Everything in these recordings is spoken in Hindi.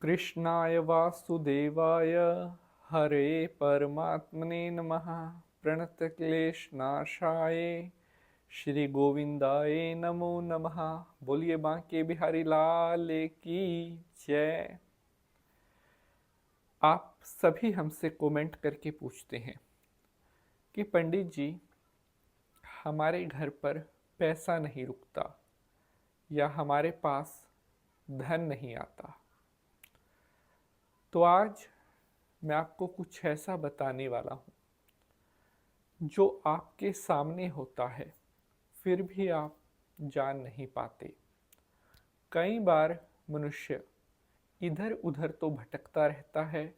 कृष्णाय वासुदेवाय हरे परमात्मने नमः। प्रणतक्लेशनाशाय श्री गोविंदाय नमो नमः। बोलिए बांके बिहारी लाल की जय। आप सभी हमसे कमेंट करके पूछते हैं कि पंडित जी, हमारे घर पर पैसा नहीं रुकता या हमारे पास धन नहीं आता। तो आज मैं आपको कुछ ऐसा बताने वाला हूँ जो आपके सामने होता है फिर भी आप जान नहीं पाते। कई बार मनुष्य इधर उधर तो भटकता रहता है,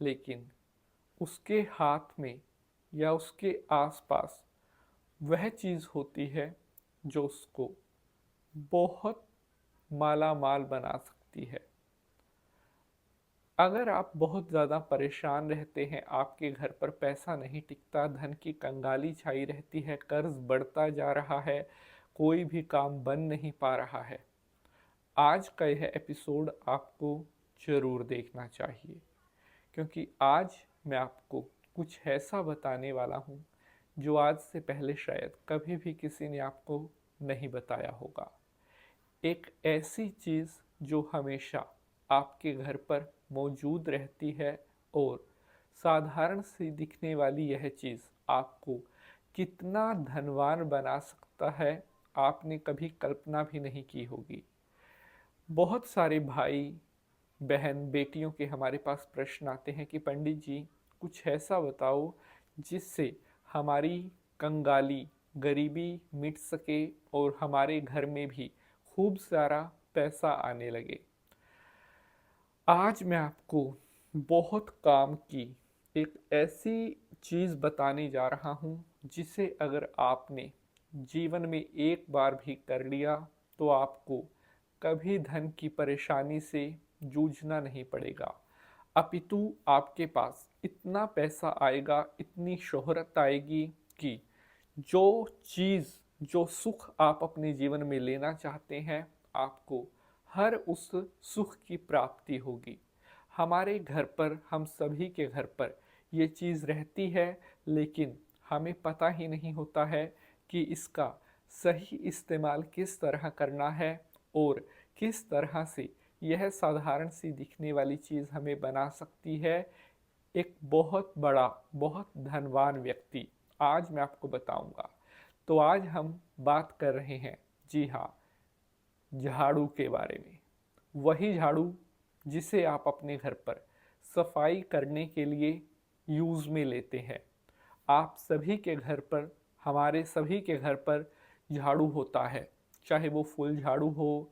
लेकिन उसके हाथ में या उसके आसपास वह चीज़ होती है जो उसको बहुत माला माल बना सकती है। अगर आप बहुत ज़्यादा परेशान रहते हैं, आपके घर पर पैसा नहीं टिकता, धन की कंगाली छाई रहती है, कर्ज बढ़ता जा रहा है, कोई भी काम बन नहीं पा रहा है, आज का यह एपिसोड आपको ज़रूर देखना चाहिए। क्योंकि आज मैं आपको कुछ ऐसा बताने वाला हूँ जो आज से पहले शायद कभी भी किसी ने आपको नहीं बताया होगा। एक ऐसी चीज़ जो हमेशा आपके घर पर मौजूद रहती है और साधारण सी दिखने वाली यह चीज़ आपको कितना धनवान बना सकता है, आपने कभी कल्पना भी नहीं की होगी। बहुत सारे भाई बहन बेटियों के हमारे पास प्रश्न आते हैं कि पंडित जी, कुछ ऐसा बताओ जिससे हमारी कंगाली गरीबी मिट सके और हमारे घर में भी खूब सारा पैसा आने लगे। आज मैं आपको बहुत काम की एक ऐसी चीज़ बताने जा रहा हूँ जिसे अगर आपने जीवन में एक बार भी कर लिया तो आपको कभी धन की परेशानी से जूझना नहीं पड़ेगा। अपितु आपके पास इतना पैसा आएगा, इतनी शोहरत आएगी कि जो चीज़, जो सुख आप अपने जीवन में लेना चाहते हैं, आपको हर उस सुख की प्राप्ति होगी। हमारे घर पर, हम सभी के घर पर ये चीज़ रहती है, लेकिन हमें पता ही नहीं होता है कि इसका सही इस्तेमाल किस तरह करना है और किस तरह से यह साधारण सी दिखने वाली चीज़ हमें बना सकती है एक बहुत बड़ा, बहुत धनवान व्यक्ति। आज मैं आपको बताऊंगा। तो आज हम बात कर रहे हैं, जी हाँ, झाड़ू के बारे में। वही झाड़ू जिसे आप अपने घर पर सफाई करने के लिए यूज़ में लेते हैं। आप सभी के घर पर, हमारे सभी के घर पर झाड़ू होता है, चाहे वो फुल झाड़ू हो,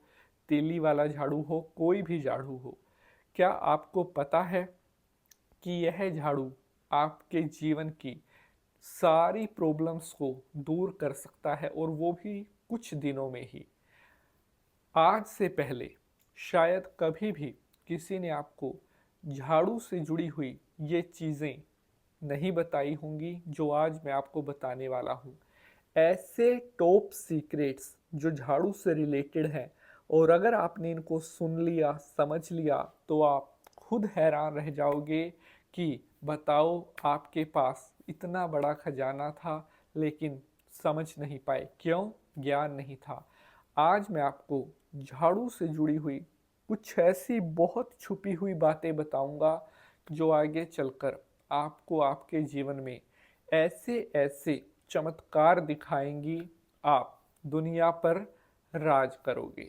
तीली वाला झाड़ू हो, कोई भी झाड़ू हो। क्या आपको पता है कि यह झाड़ू आपके जीवन की सारी प्रॉब्लम्स को दूर कर सकता है, और वो भी कुछ दिनों में ही। आज से पहले शायद कभी भी किसी ने आपको झाड़ू से जुड़ी हुई ये चीज़ें नहीं बताई होंगी जो आज मैं आपको बताने वाला हूँ। ऐसे टॉप सीक्रेट्स जो झाड़ू से रिलेटेड हैं, और अगर आपने इनको सुन लिया, समझ लिया, तो आप खुद हैरान रह जाओगे कि बताओ, आपके पास इतना बड़ा खजाना था लेकिन समझ नहीं पाए। क्यों? ज्ञान नहीं था। आज मैं आपको झाड़ू से जुड़ी हुई कुछ ऐसी बहुत छुपी हुई बातें बताऊंगा जो आगे चलकर आपको आपके जीवन में ऐसे ऐसे चमत्कार दिखाएंगी, आप दुनिया पर राज करोगे।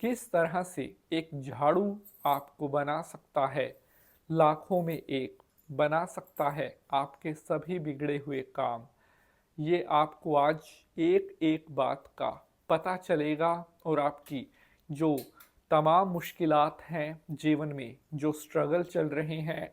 किस तरह से एक झाड़ू आपको बना सकता है, लाखों में एक बना सकता है आपके सभी बिगड़े हुए काम, ये आपको आज एक एक बात का पता चलेगा। और आपकी जो तमाम मुश्किलात हैं जीवन में, जो स्ट्रगल चल रहे हैं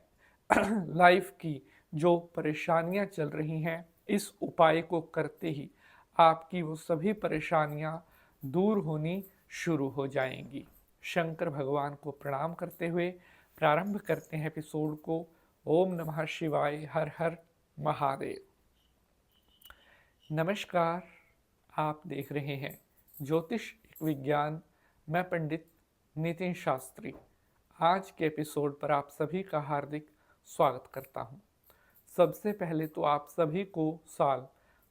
लाइफ की जो परेशानियां चल रही हैं, इस उपाय को करते ही आपकी वो सभी परेशानियां दूर होनी शुरू हो जाएंगी। शंकर भगवान को प्रणाम करते हुए प्रारंभ करते हैं एपिसोड को। ओम नमः शिवाय, हर हर महादेव। नमस्कार, आप देख रहे हैं ज्योतिष एक विज्ञान। मैं पंडित नितिन शास्त्री आज के एपिसोड पर आप सभी का हार्दिक स्वागत करता हूं। सबसे पहले तो आप सभी को साल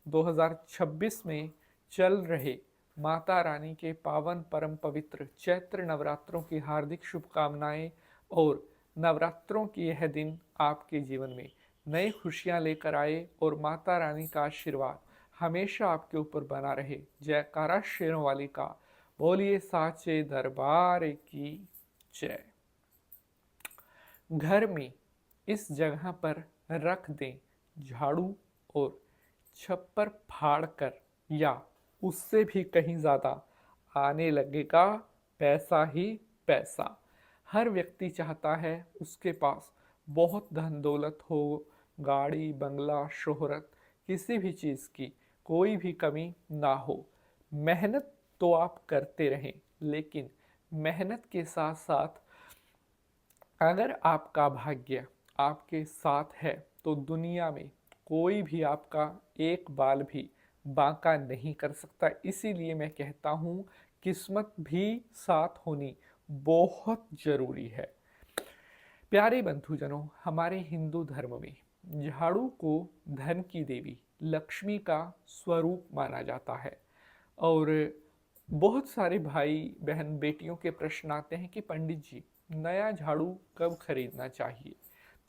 2026 में चल रहे माता रानी के पावन परम पवित्र चैत्र नवरात्रों की हार्दिक शुभकामनाएं और नवरात्रों की यह दिन आपके जीवन में नई खुशियां लेकर आए और माता रानी का आशीर्वाद हमेशा आपके ऊपर बना रहे। जयकारा शेरों वाली का, बोलिए साचे दरबार की जय। घर में इस जगह पर रख दें झाड़ू और छप्पर फाड़ कर, या उससे भी कहीं ज़्यादा आने लगेगा पैसा ही पैसा। हर व्यक्ति चाहता है उसके पास बहुत धन दौलत हो, गाड़ी बंगला शोहरत, किसी भी चीज़ की कोई भी कमी ना हो। मेहनत तो आप करते रहें, लेकिन मेहनत के साथ साथ अगर आपका भाग्य आपके साथ है तो दुनिया में कोई भी आपका एक बाल भी बांका नहीं कर सकता। इसीलिए मैं कहता हूँ किस्मत भी साथ होनी बहुत जरूरी है। प्यारे बंधुजनों, हमारे हिंदू धर्म में झाड़ू को धन की देवी लक्ष्मी का स्वरूप माना जाता है। और बहुत सारे भाई बहन बेटियों के प्रश्न आते हैं कि पंडित जी, नया झाड़ू कब खरीदना चाहिए।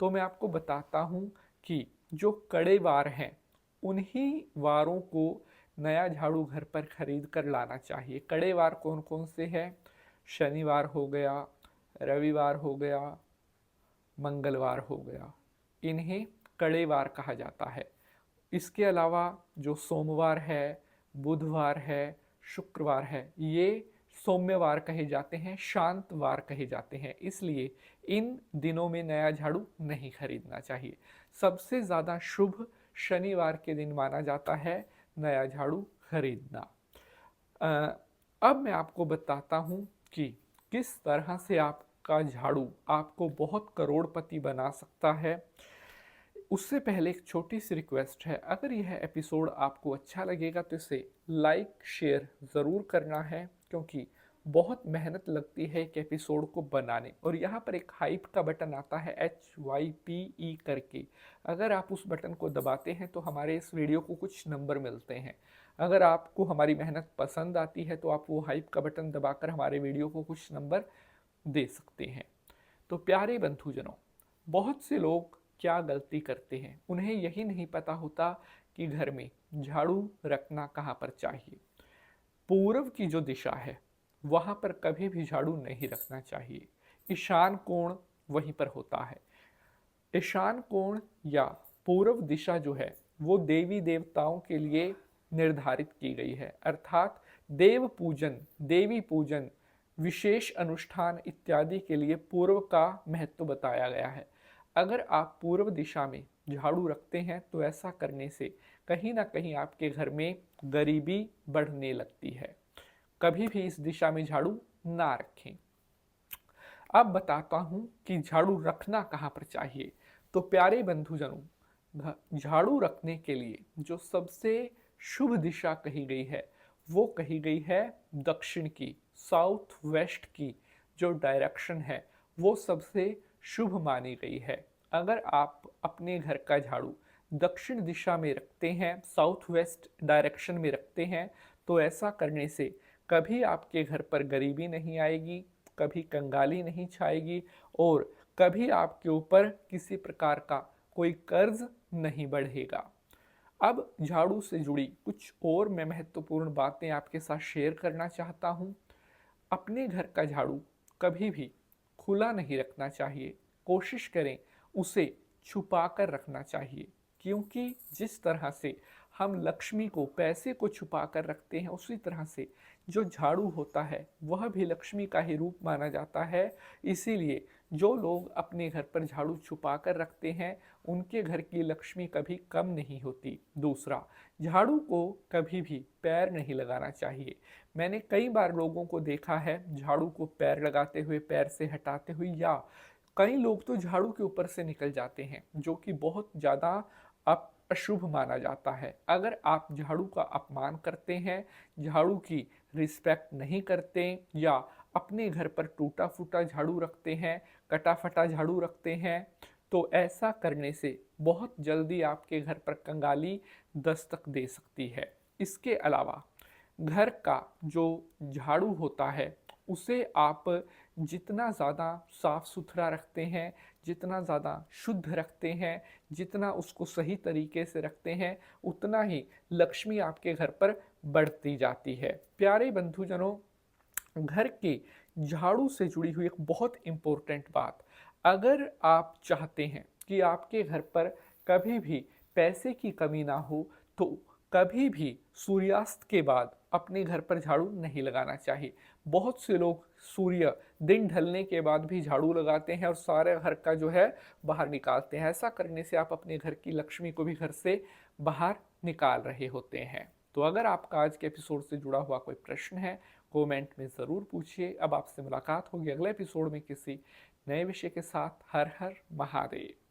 तो मैं आपको बताता हूँ कि जो कड़े वार हैं उन्हीं वारों को नया झाड़ू घर पर खरीद कर लाना चाहिए। कड़े वार कौन कौन से हैं? शनिवार हो गया, रविवार हो गया, मंगलवार हो गया, इन्हें कड़े वार कहा जाता है। इसके अलावा जो सोमवार है, बुधवार है, शुक्रवार है, ये सौम्यवार कहे जाते हैं, शांत वार कहे जाते हैं। इसलिए इन दिनों में नया झाड़ू नहीं खरीदना चाहिए। सबसे ज़्यादा शुभ शनिवार के दिन माना जाता है नया झाड़ू खरीदना। अब मैं आपको बताता हूँ कि किस तरह से आपका झाड़ू आपको बहुत करोड़पति बना सकता है। उससे पहले एक छोटी सी रिक्वेस्ट है, अगर यह एपिसोड आपको अच्छा लगेगा तो इसे लाइक शेयर ज़रूर करना है, क्योंकि बहुत मेहनत लगती है एक एपिसोड को बनाने। और यहाँ पर एक हाइप का बटन आता है HYPE करके, अगर आप उस बटन को दबाते हैं तो हमारे इस वीडियो को कुछ नंबर मिलते हैं। अगर आपको हमारी मेहनत पसंद आती है तो आप वो हाइप का बटन दबाकर हमारे वीडियो को कुछ नंबर दे सकते हैं। तो प्यारे बंधुजनों, बहुत से लोग क्या गलती करते हैं, उन्हें यही नहीं पता होता कि घर में झाड़ू रखना कहाँ पर चाहिए। पूर्व की जो दिशा है वहाँ पर कभी भी झाड़ू नहीं रखना चाहिए। ईशान कोण वहीं पर होता है। ईशान कोण या पूर्व दिशा जो है वो देवी देवताओं के लिए निर्धारित की गई है, अर्थात देव पूजन, देवी पूजन, विशेष अनुष्ठान इत्यादि के लिए पूर्व का महत्व बताया गया है। अगर आप पूर्व दिशा में झाड़ू रखते हैं तो ऐसा करने से कहीं ना कहीं आपके घर में गरीबी बढ़ने लगती है। कभी भी इस दिशा में झाड़ू ना रखें। अब बताता हूं कि झाड़ू रखना कहाँ पर चाहिए। तो प्यारे बंधुजनों, झाड़ू रखने के लिए जो सबसे शुभ दिशा कही गई है वो कही गई है दक्षिण की, साउथ वेस्ट की जो डायरेक्शन है वो सबसे शुभ मानी गई है। अगर आप अपने घर का झाड़ू दक्षिण दिशा में रखते हैं, साउथ वेस्ट डायरेक्शन में रखते हैं, तो ऐसा करने से कभी आपके घर पर गरीबी नहीं आएगी, कभी कंगाली नहीं छाएगी और कभी आपके ऊपर किसी प्रकार का कोई कर्ज नहीं बढ़ेगा। अब झाड़ू से जुड़ी कुछ और मैं महत्वपूर्ण बातें आपके साथ शेयर करना चाहता हूँ। अपने घर का झाड़ू कभी भी खुला नहीं रखना चाहिए। कोशिश करें उसे छुपा कर रखना चाहिए, क्योंकि जिस तरह से हम लक्ष्मी को, पैसे को छुपा कर रखते हैं, उसी तरह से जो झाड़ू होता है वह भी लक्ष्मी का ही रूप माना जाता है। इसीलिए जो लोग अपने घर पर झाड़ू छुपा कर रखते हैं उनके घर की लक्ष्मी कभी कम नहीं होती। दूसरा, झाड़ू को कभी भी पैर नहीं लगाना चाहिए। मैंने कई बार लोगों को देखा है झाड़ू को पैर लगाते हुए, पैर से हटाते हुए, या कई लोग तो झाड़ू के ऊपर से निकल जाते हैं, जो कि बहुत ज़्यादा अशुभ माना जाता है। अगर आप झाड़ू का अपमान करते हैं, झाड़ू की रिस्पेक्ट नहीं करते या अपने घर पर टूटा फूटा झाड़ू रखते हैं, कटा फटा झाड़ू रखते हैं, तो ऐसा करने से बहुत जल्दी आपके घर पर कंगाली दस्तक दे सकती है। इसके अलावा घर का जो झाड़ू होता है उसे आप जितना ज़्यादा साफ सुथरा रखते हैं, जितना ज़्यादा शुद्ध रखते हैं, जितना उसको सही तरीके से रखते हैं, उतना ही लक्ष्मी आपके घर पर बढ़ती जाती है। प्यारे बंधुजनों, घर के झाड़ू से जुड़ी हुई एक बहुत इम्पोर्टेंट बात, अगर आप चाहते हैं कि आपके घर पर कभी भी पैसे की कमी ना हो, तो कभी भी सूर्यास्त के बाद अपने घर पर झाड़ू नहीं लगाना चाहिए। बहुत से लोग सूर्य दिन ढलने के बाद भी झाड़ू लगाते हैं और सारे घर का जो है बाहर निकालते हैं। ऐसा करने से आप अपने घर की लक्ष्मी को भी घर से बाहर निकाल रहे होते हैं। तो अगर आपका आज के एपिसोड से जुड़ा हुआ कोई प्रश्न है, कमेंट में ज़रूर पूछिए। अब आपसे मुलाकात होगी अगले एपिसोड में किसी नए विषय के साथ। हर हर महादेव।